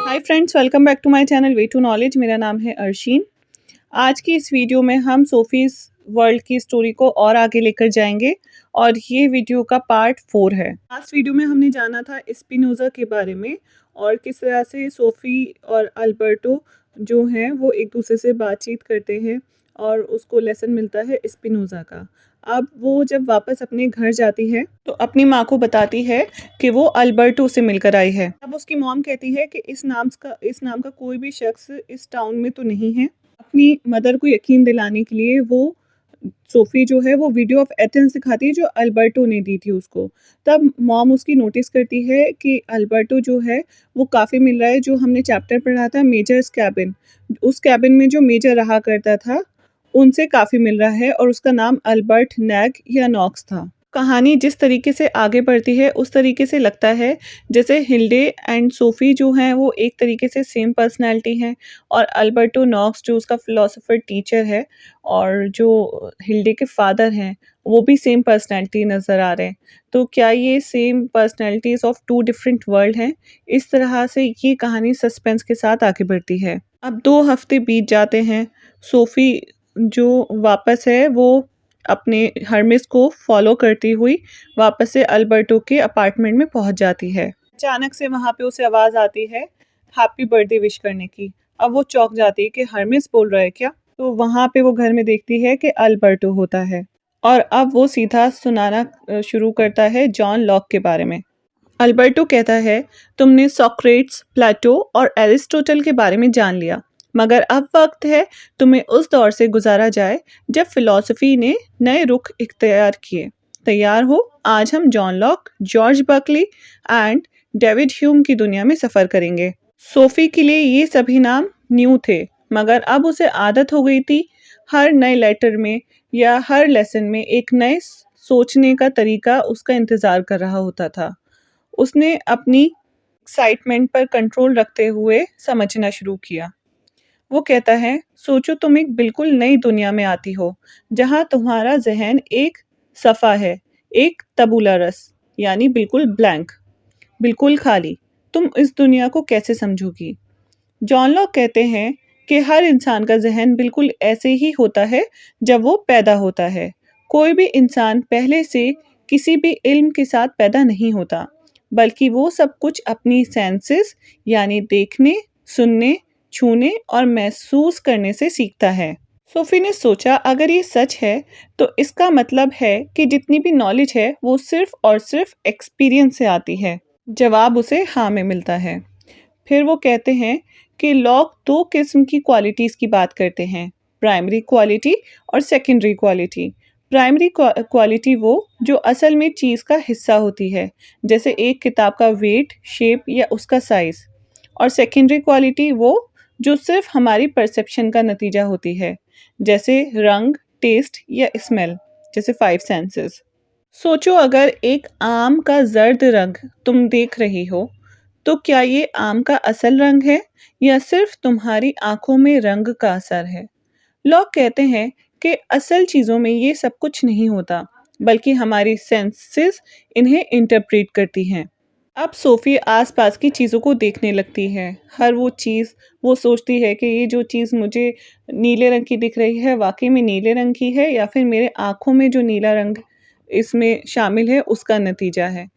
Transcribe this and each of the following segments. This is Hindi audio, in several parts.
Hi friends, welcome back to my channel way to knowledge. मेरा नाम है अर्शीन। आज की इस वीडियो में हम सोफीज़ वर्ल्ड की स्टोरी को और आगे लेकर जाएंगे और ये वीडियो का पार्ट 4 है। लास्ट वीडियो में हमने जाना था स्पिनोज़ा के बारे में और किस तरह से सोफ़ी और अल्बर्टो जो हैं वो एक दूसरे से बातचीत करते हैं और उसको लेसन मिलता है स्पिनोज़ा का। अब वो जब वापस अपने घर जाती है तो अपनी माँ को बताती है कि वो अल्बर्टो से मिलकर आई है। अब उसकी मॉम कहती है कि इस नाम का कोई भी शख्स इस टाउन में तो नहीं है। अपनी मदर को यकीन दिलाने के लिए वो सोफ़ी जो है वो वीडियो ऑफ एथेंस दिखाती है जो अल्बर्टो ने दी थी उसको। तब मॉम उसकी नोटिस करती है कि अल्बर्टो जो है वो काफ़ी मिल रहा है जो हमने चैप्टर पढ़ा था मेजर्स कैबिन। उस कैबिन में जो मेजर रहा करता था उनसे काफ़ी मिल रहा है और उसका नाम अल्बर्ट नैग या नॉक्स था। कहानी जिस तरीके से आगे बढ़ती है उस तरीके से लगता है जैसे हिल्डे एंड सोफ़ी जो हैं वो एक तरीके से सेम पर्सनैलिटी हैं और अल्बर्टो नॉक्स जो उसका फ़िलॉसफ़र टीचर है और जो हिल्डे के फ़ादर हैं वो भी सेम पर्सनैलिटी नज़र आ रहे हैं। तो क्या ये same personalities of 2 different world हैं? इस तरह से ये कहानी सस्पेंस के साथ आगे बढ़ती है। अब 2 हफ़्ते बीत जाते हैं। सोफ़ी जो वापस है वो अपने हर्मिस को फॉलो करती हुई वापस से अल्बर्टो के अपार्टमेंट में पहुंच जाती है। अचानक से वहां पे उसे आवाज़ आती है हैप्पी बर्थडे विश करने की। अब वो चौंक जाती है कि हर्मिस बोल रहा है क्या। तो वहां पे वो घर में देखती है कि अल्बर्टो होता है और अब वो सीधा सुनाना शुरू करता है जॉन लॉक के बारे में। अल्बर्टो कहता है तुमने सोक्रेट्स, प्लेटो और एरिस्टोटल के बारे में जान लिया, मगर अब वक्त है तुम्हें उस दौर से गुजारा जाए जब फिलॉसफी ने नए रुख इख्तियार किए। तैयार हो? आज हम John Locke, George Berkeley and David Hume की दुनिया में सफ़र करेंगे। सोफ़ी के लिए ये सभी नाम न्यू थे, मगर अब उसे आदत हो गई थी हर नए लेटर में या हर लेसन में एक नए सोचने का तरीका उसका इंतज़ार कर रहा होता था। उसने अपनी एक्साइटमेंट पर कंट्रोल रखते हुए समझना शुरू किया। वो कहता है सोचो तुम एक बिल्कुल नई दुनिया में आती हो जहाँ तुम्हारा जहन एक सफ़ा है, एक तबूला रस, यानी बिल्कुल ब्लैंक, बिल्कुल खाली। तुम इस दुनिया को कैसे समझोगी? जॉन लॉक कहते हैं कि हर इंसान का जहन बिल्कुल ऐसे ही होता है जब वो पैदा होता है। कोई भी इंसान पहले से किसी भी इल्म के साथ पैदा नहीं होता, बल्कि वो सब कुछ अपनी सेंसेस यानी देखने, सुनने, छूने और महसूस करने से सीखता है। सोफी ने सोचा अगर ये सच है तो इसका मतलब है कि जितनी भी नॉलेज है वो सिर्फ और सिर्फ एक्सपीरियंस से आती है। जवाब उसे हाँ में मिलता है। फिर वो कहते हैं कि लॉक 2 किस्म की क्वालिटीज़ की बात करते हैं, प्राइमरी क्वालिटी और सेकेंडरी क्वालिटी। प्राइमरी क्वालिटी वो जो असल में चीज़ का हिस्सा होती है, जैसे एक किताब का वेट, शेप या उसका साइज़। और सेकेंडरी क्वालिटी वो जो सिर्फ हमारी परसेप्शन का नतीजा होती है, जैसे रंग, टेस्ट या स्मेल, जैसे 5 सेंसेस। सोचो अगर एक आम का जर्द रंग तुम देख रही हो तो क्या ये आम का असल रंग है या सिर्फ तुम्हारी आंखों में रंग का असर है? लोग कहते हैं कि असल चीज़ों में ये सब कुछ नहीं होता, बल्कि हमारी सेंसेस इन्हें इंटरप्रेट करती हैं। अब सोफ़ी आसपास की चीज़ों को देखने लगती है। हर वो चीज़ वो सोचती है कि ये जो चीज़ मुझे नीले रंग की दिख रही है वाकई में नीले रंग की है या फिर मेरे आँखों में जो नीला रंग इसमें शामिल है उसका नतीजा है।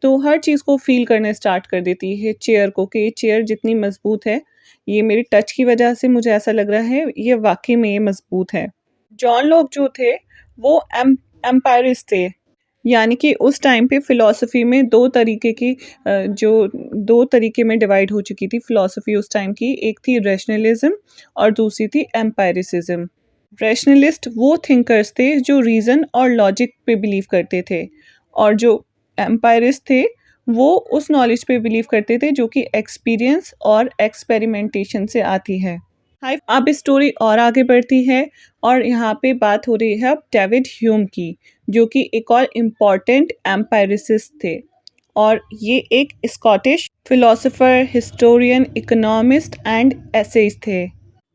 तो हर चीज़ को फ़ील करना स्टार्ट कर देती है चेयर को कि ये चेयर जितनी मज़बूत है, ये मेरी टच की वजह से मुझे ऐसा लग रहा है ये वाक़ई में ये मज़बूत है। जॉन लॉक जो थे वो एम्पायरिस्ट थे, यानी कि उस टाइम पे फ़िलॉसफ़ी में 2 तरीके की 2 तरीके में डिवाइड हो चुकी थी फ़िलॉसफ़ी उस टाइम की। एक थी रैशनलिज़्म और दूसरी थी एम्पायरिसिज़्म। रैशनलिस्ट वो थिंकर्स थे जो रीज़न और लॉजिक पे बिलीव करते थे और जो एम्पायरिस्ट थे वो उस नॉलेज पे बिलीव करते थे जो कि एक्सपीरियंस और एक्सपेरिमेंटेशन से आती है। हाय, अब स्टोरी और आगे बढ़ती है और यहाँ पे बात हो रही है अब डेविड ह्यूम की, जो कि एक और इम्पॉर्टेंट एम्पायरिसिस्ट थे और ये एक Scottish philosopher, historian, economist and essayist थे।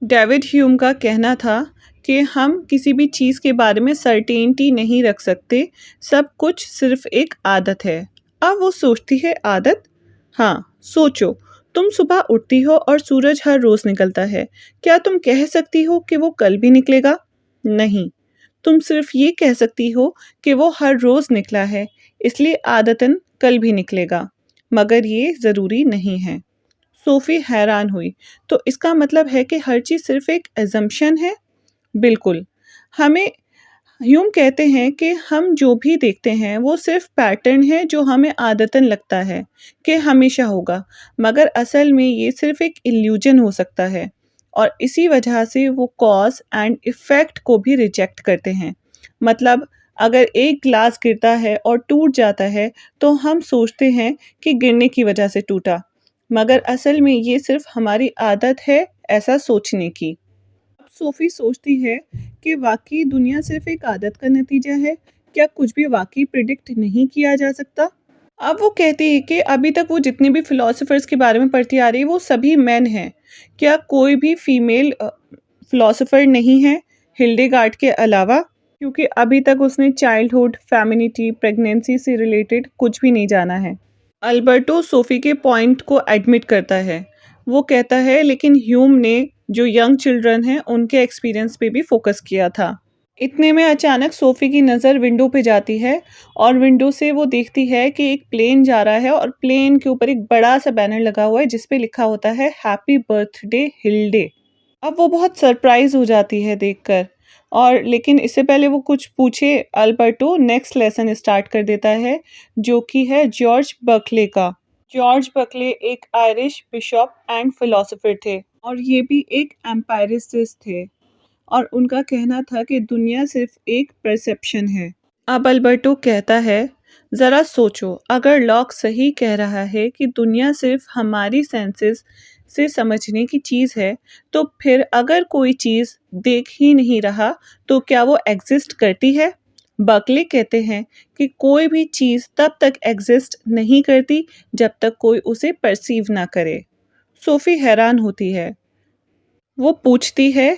डेविड ह्यूम का कहना था कि हम किसी भी चीज़ के बारे में सर्टेनिटी नहीं रख सकते, सब कुछ सिर्फ एक आदत है। अब वो सोचती है आदत? हाँ, सोचो तुम सुबह उठती हो और सूरज हर रोज निकलता है। क्या तुम कह सकती हो कि वो कल भी निकलेगा? नहीं। तुम सिर्फ ये कह सकती हो कि वो हर रोज निकला है, इसलिए आदतन कल भी निकलेगा। मगर ये जरूरी नहीं है। सोफी हैरान हुई। तो इसका मतलब है कि हर चीज सिर्फ एक एजम्पशन है? बिल्कुल। हमें ह्यूम कहते हैं कि हम जो भी देखते हैं वो सिर्फ पैटर्न है जो हमें आदतन लगता है कि हमेशा होगा, मगर असल में ये सिर्फ एक इल्यूजन हो सकता है। और इसी वजह से वो कॉज एंड इफ़ेक्ट को भी रिजेक्ट करते हैं। मतलब अगर एक ग्लास गिरता है और टूट जाता है तो हम सोचते हैं कि गिरने की वजह से टूटा, मगर असल में ये सिर्फ हमारी आदत है ऐसा सोचने की। सोफी सोचती है कि वाकई दुनिया सिर्फ एक आदत का नतीजा है। क्या कुछ भी वाकई प्रिडिक्ट नहीं किया जा सकता? अब वो कहती है कि अभी तक वो जितने भी फिलोसोफर्स के बारे में पढ़ती आ रही है वो सभी मेन हैं। क्या कोई भी फीमेल फिलोसोफर नहीं है हिल्डेगार्ड के अलावा? क्योंकि अभी तक उसने चाइल्डहुड, फेमिनिटी, प्रेगनेंसी से रिलेटेड कुछ भी नहीं जाना है। अल्बर्टो सोफी के पॉइंट को एडमिट करता है। वो कहता है लेकिन ह्यूम ने जो यंग चिल्ड्रन हैं उनके एक्सपीरियंस पे भी फोकस किया था। इतने में अचानक सोफी की नज़र विंडो पे जाती है और विंडो से वो देखती है कि एक प्लेन जा रहा है और प्लेन के ऊपर एक बड़ा सा बैनर लगा हुआ है जिस पे लिखा होता है हैप्पी बर्थडे हिल्डे। अब वो बहुत सरप्राइज हो जाती है देखकर, और लेकिन इससे पहले वो कुछ पूछे अल्बर्टो नेक्स्ट लेसन स्टार्ट कर देता है जो कि है जॉर्ज बकले का। जॉर्ज बकले एक आयरिश बिशप एंड फिलोसोफर थे और ये भी एक एम्पायरिस्ट थे, और उनका कहना था कि दुनिया सिर्फ एक परसेप्शन है। अब अल्बर्टो कहता है, ज़रा सोचो, अगर लॉक सही कह रहा है कि दुनिया सिर्फ हमारी सेंसेस से समझने की चीज़ है, तो फिर अगर कोई चीज़ देख ही नहीं रहा तो क्या वो एग्जिस्ट करती है? बकले कहते हैं कि कोई भी चीज़ तब तक एग्जिस्ट नहीं करती जब तक कोई उसे परसीव ना करे। सोफी हैरान होती है। वो पूछती है,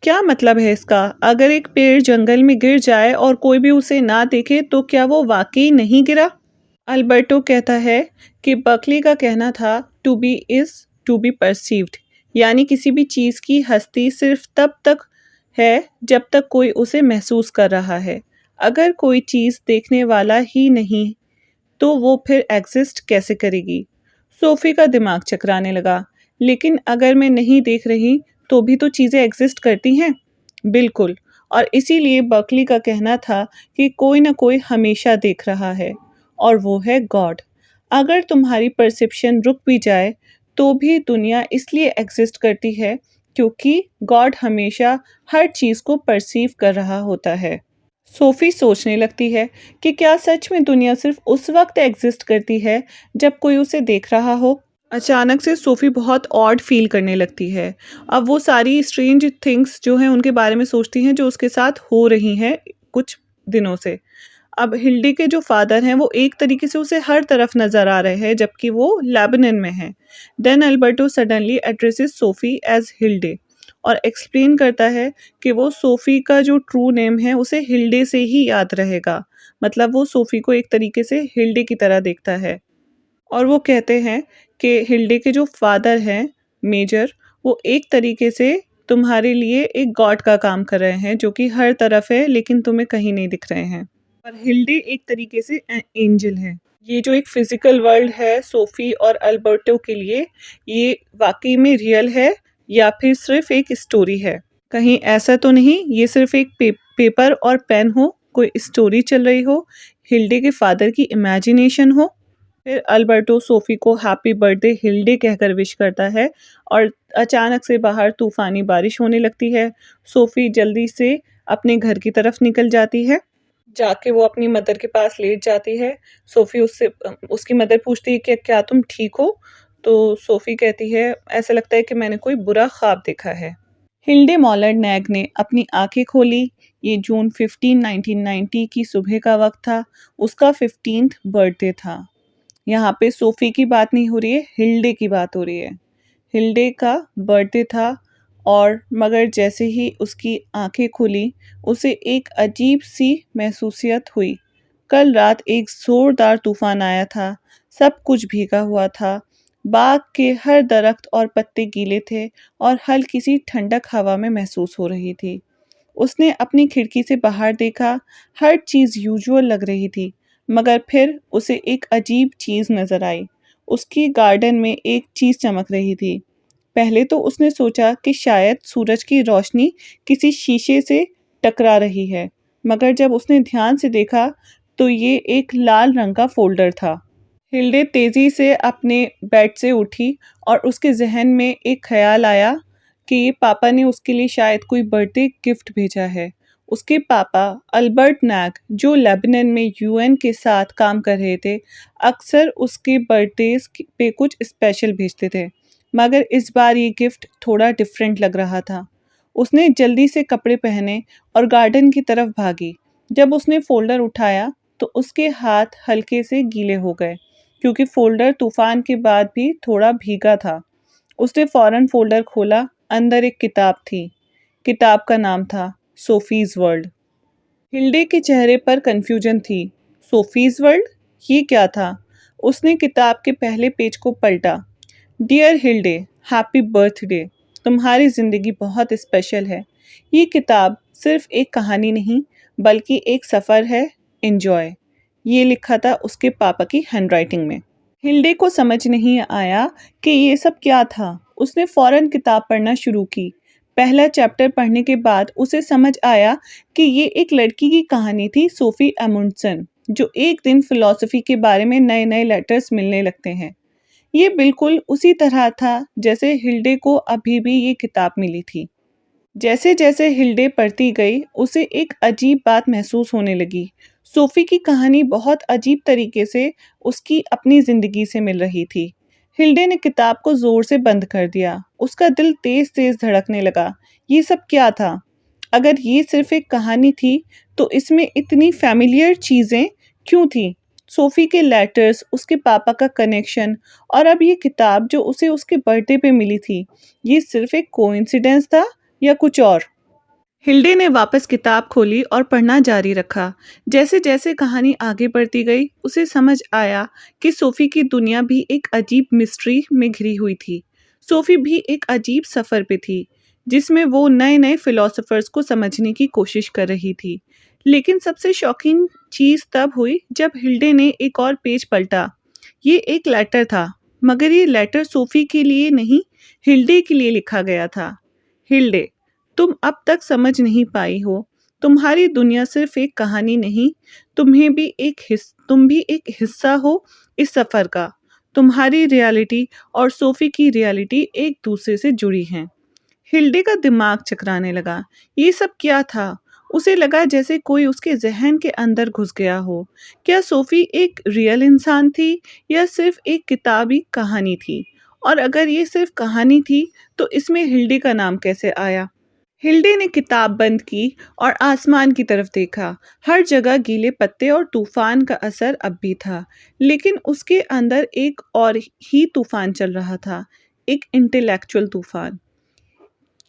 क्या मतलब है इसका? अगर एक पेड़ जंगल में गिर जाए और कोई भी उसे ना देखे तो क्या वो वाकई नहीं गिरा? अल्बर्टो कहता है कि बकली का कहना था to be is to be perceived, यानी किसी भी चीज़ की हस्ती सिर्फ तब तक है जब तक कोई उसे महसूस कर रहा है। अगर कोई चीज़ देखने वाला ही नहीं तो वो फिर एग्जिस्ट कैसे करेगी? सोफी का दिमाग चकराने लगा। लेकिन अगर मैं नहीं देख रही तो भी तो चीज़ें एग्जिस्ट करती हैं। बिल्कुल। और इसीलिए बकली का कहना था कि कोई ना कोई हमेशा देख रहा है, और वो है गॉड। अगर तुम्हारी परसेप्शन रुक भी जाए तो भी दुनिया इसलिए एग्जिस्ट करती है क्योंकि गॉड हमेशा हर चीज़ को परसीव कर रहा होता है। सोफी सोचने लगती है कि क्या सच में दुनिया सिर्फ उस वक्त एग्जिस्ट करती है जब कोई उसे देख रहा हो। अचानक से सोफी बहुत ऑड फील करने लगती है। अब वो सारी स्ट्रेंज थिंग्स जो हैं उनके बारे में सोचती हैं जो उसके साथ हो रही हैं कुछ दिनों से। अब हिल्डी के जो फादर हैं वो एक तरीके से उसे हर तरफ नज़र आ रहे हैं जबकि वो लेबनन में हैं। Then Alberto suddenly addresses Sophie as Hilde और एक्सप्लेन करता है कि वो सोफी का जो ट्रू नेम है उसे हिल्डे से ही याद रहेगा। मतलब वो सोफी को एक तरीके से हिल्डे की तरह देखता है। और वो कहते हैं कि हिल्डे के जो फादर हैं मेजर, वो एक तरीके से तुम्हारे लिए एक गॉड का काम कर रहे हैं जो कि हर तरफ है लेकिन तुम्हें कहीं नहीं दिख रहे हैं। और हिल्डे एक तरीके से एंजल है। ये जो एक फिजिकल वर्ल्ड है सोफी और अल्बर्टो के लिए, ये वाकई में रियल है या फिर सिर्फ एक स्टोरी है? कहीं ऐसा तो नहीं ये सिर्फ एक पेपर और पेन हो, कोई स्टोरी चल रही हो, हिल्डे के फादर की इमेजिनेशन हो? फिर अल्बर्टो सोफी को हैप्पी बर्थडे हिल्डे कहकर विश करता है और अचानक से बाहर तूफानी बारिश होने लगती है। सोफी जल्दी से अपने घर की तरफ निकल जाती है। जाके वो अपनी मदर के पास लेट जाती है। सोफी उससे उसकी मदर पूछती है कि क्या तुम ठीक हो? तो सोफी कहती है, ऐसा लगता है कि मैंने कोई बुरा ख्वाब देखा है। हिल्डे मॉलर नैग ने अपनी आंखें खोली। ये जून 15, 1990 की सुबह का वक्त था। उसका 15th बर्थडे था। यहाँ पे सोफी की बात नहीं हो रही है, हिल्डे की बात हो रही है। हिल्डे का बर्थडे था और मगर जैसे ही उसकी आंखें खुली उसे एक अजीब सी महसूसियत हुई। कल रात एक ज़ोरदार तूफान आया था, सब कुछ भीगा हुआ था। बाग के हर दरख्त और पत्ते गीले थे और हल्की सी ठंडक हवा में महसूस हो रही थी। उसने अपनी खिड़की से बाहर देखा, हर चीज़ यूजुअल लग रही थी, मगर फिर उसे एक अजीब चीज़ नज़र आई। उसकी गार्डन में एक चीज़ चमक रही थी। पहले तो उसने सोचा कि शायद सूरज की रोशनी किसी शीशे से टकरा रही है, मगर जब उसने ध्यान से देखा तो ये एक लाल रंग का फ़ोल्डर था। हिल्डे तेज़ी से अपने बेड से उठी और उसके ज़हन में एक ख़्याल आया कि ये पापा ने उसके लिए शायद कोई बर्थडे गिफ्ट भेजा है। उसके पापा अल्बर्ट नैग, जो लेबनान में यूएन के साथ काम कर रहे थे, अक्सर उसके बर्थडेज़ पे कुछ स्पेशल भेजते थे, मगर इस बार ये गिफ्ट थोड़ा डिफरेंट लग रहा था। उसने जल्दी से कपड़े पहने और गार्डन की तरफ भागी। जब उसने फ़ोल्डर उठाया तो उसके हाथ हल्के से गीले हो गए, क्योंकि फ़ोल्डर तूफ़ान के बाद भी थोड़ा भीगा था। उसने फ़ौरन फ़ोल्डर खोला, अंदर एक किताब थी। किताब का नाम था सोफ़ीज़ वर्ल्ड। हिल्डे के चेहरे पर कन्फ्यूजन थी। सोफ़ीज़ वर्ल्ड? ये क्या था? उसने किताब के पहले पेज को पलटा। Dear Hilde, happy birthday. तुम्हारी ज़िंदगी बहुत स्पेशल है। ये किताब सिर्फ़ एक कहानी नहीं, बल्कि एक सफ़र है। एन्जॉय। ये लिखा था उसके पापा की हैंडराइटिंग में। हिल्डे को समझ नहीं आया कि ये सब क्या था। उसने फ़ौरन किताब पढ़ना शुरू की। पहला चैप्टर पढ़ने के बाद उसे समझ आया कि ये एक लड़की की कहानी थी, सोफ़ी अमुंडसेन, जो एक दिन फ़िलॉसफ़ी के बारे में नए-नए लेटर्स मिलने लगते हैं। ये बिल्कुल उसी तरह था जैसे हिल्डे को अभी भी ये किताब मिली थी। जैसे-जैसे हिल्डे पढ़ती गई, उसे एक अजीब बात महसूस होने लगी। सोफ़ी की कहानी बहुत अजीब तरीके से उसकी अपनी ज़िंदगी से मिल रही थी। हिल्डे ने किताब को ज़ोर से बंद कर दिया। उसका दिल तेज़-तेज़ धड़कने लगा। ये सब क्या था? अगर ये सिर्फ़ एक कहानी थी, तो इसमें इतनी फ़ैमिलियर चीज़ें क्यों थीं? सोफ़ी के लेटर्स, उसके पापा का कनेक्शन और अब ये किताब जो उसे उसके बर्थडे पे मिली थी, ये सिर्फ़ एक कोइंसिडेंस था या कुछ और? हिल्डे ने वापस किताब खोली और पढ़ना जारी रखा। जैसे-जैसे कहानी आगे बढ़ती गई, उसे समझ आया कि सोफ़ी की दुनिया भी एक अजीब मिस्ट्री में घिरी हुई थी। सोफ़ी भी एक अजीब सफ़र पे थी, जिसमें वो नए-नए फ़िलॉसफ़र्स को समझने की कोशिश कर रही थी। लेकिन सबसे शॉकिंग चीज़ तब हुई जब हिल्डे ने एक और पेज पलटा। ये एक लेटर था, मगर ये लेटर सोफ़ी के लिए नहीं, हिल्डे के लिए लिखा गया था। हिल्डे, तुम अब तक समझ नहीं पाई हो। तुम्हारी दुनिया सिर्फ एक कहानी नहीं, तुम भी एक हिस्सा हो इस सफ़र का। तुम्हारी रियलिटी और सोफ़ी की रियलिटी एक दूसरे से जुड़ी हैं। हिल्डे का दिमाग चकराने लगा। ये सब क्या था? उसे लगा जैसे कोई उसके ज़हन के अंदर घुस गया हो। क्या सोफ़ी एक रियल इंसान थी या सिर्फ एक किताबी कहानी थी? और अगर ये सिर्फ कहानी थी, तो इसमें हिल्डे का नाम कैसे आया? हिल्डे ने किताब बंद की और आसमान की तरफ देखा। हर जगह गीले पत्ते और तूफान का असर अब भी था, लेकिन उसके अंदर एक और ही तूफान चल रहा था, एक इंटेलेक्चुअल तूफान।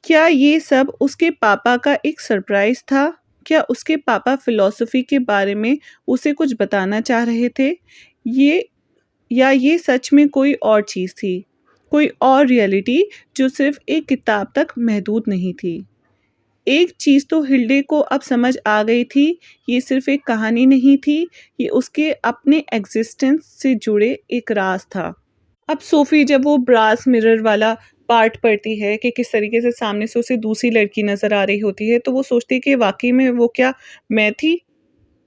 क्या ये सब उसके पापा का एक सरप्राइज था? क्या उसके पापा फिलॉसफी के बारे में उसे कुछ बताना चाह रहे थे? ये ये सच में कोई और चीज़ थी, कोई और रियलिटी जो सिर्फ एक किताब तक महदूद नहीं थी। एक चीज़ तो हिल्डे को अब समझ आ गई थी, ये सिर्फ एक कहानी नहीं थी, ये उसके अपने एग्जिस्टेंस से जुड़े एक राज था। अब सोफ़ी जब वो ब्रास मिरर वाला पार्ट पढ़ती है कि किस तरीके से सामने से उसे दूसरी लड़की नज़र आ रही होती है, तो वो सोचती है कि वाक़ई में वो क्या मैं थी?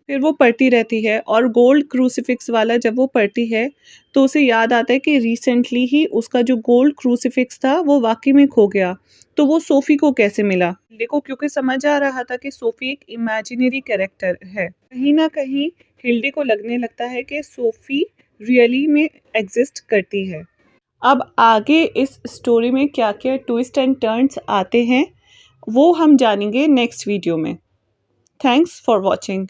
फिर वो पढ़ती रहती है और गोल्ड क्रूसिफ़िक्स वाला जब वो पढ़ती है, तो उसे याद आता है कि रिसेंटली ही उसका जो गोल्ड क्रूसिफ़िक्स था, वो वाक़ई में खो गया। तो वो सोफ़ी को कैसे मिला? देखो, क्योंकि समझ आ रहा था कि सोफ़ी एक इमेजिनरी कैरेक्टर है। कहीं न कहीं हिल्डे को लगने लगता है कि सोफ़ी रियली में एग्ज़िस्ट करती है। अब आगे इस स्टोरी में क्या-क्या ट्विस्ट एंड टर्न्स आते हैं, वो हम जानेंगे नेक्स्ट वीडियो में। Thanks for watching.